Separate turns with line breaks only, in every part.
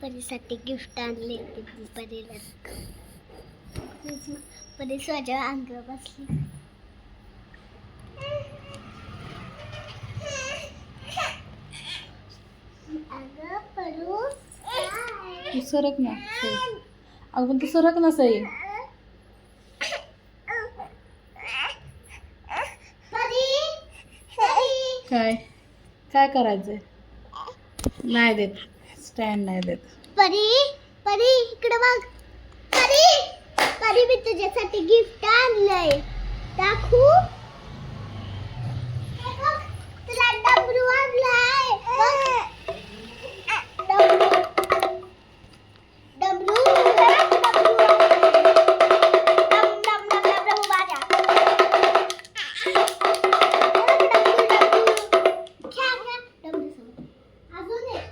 परीसाठी gift आणले ते परीला. परी माझ्या अंगावर बसली. अगं परू
तू सरक ना. अगं पण तू सरक ना सई. काय काय करायचंय? नाही देत, स्टँड नाही देत.
परी परी इकडे बघ. परी परी मी तुझ्यासाठी गिफ्ट आणलंय. दाखवू? हे बघ, तुला डमरू आणलाय. बघ. डमरू डमरू डमरू डम डम डम डम डम वाजा. अजून एक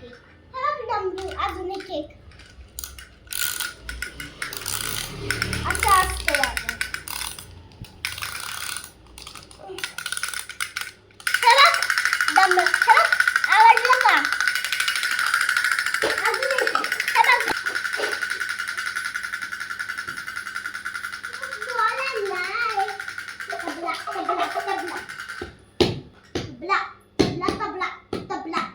डमरू, अजून एक केक. असं असतं वाटतं. हे बघ, डमरू. हे बघ, आवडलं का? अजून एक आहे. हे बघ. बॉल आणलाय. तबला, तबला, तबला. तबला, तबला, तबला, तबला.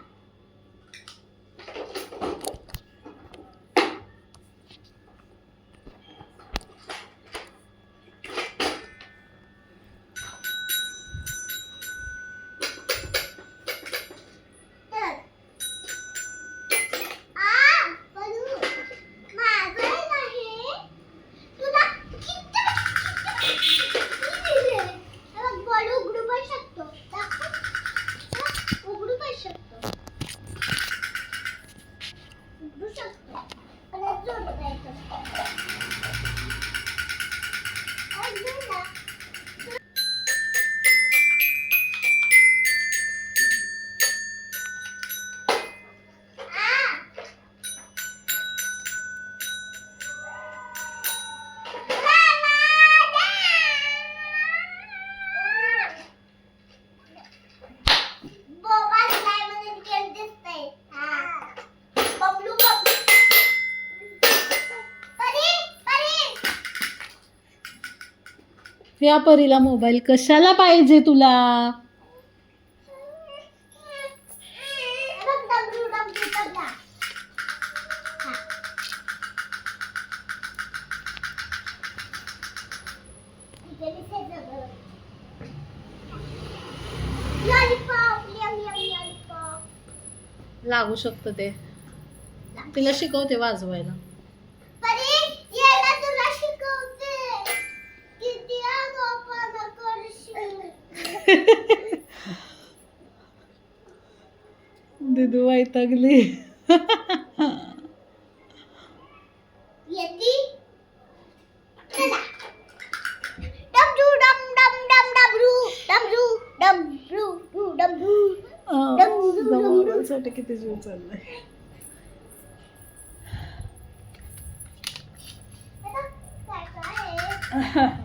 या परीला मोबाईल कशाला पाहिजे तुला? लागू शकतं ते. तिला शिकवते वाजवायला. दिदू वैतागली.
येती चला. डमरू डम डम डम डमरू डमरू डमरू डमरू
मोबाईलसाठी किती जीव चाललाय.
काय काय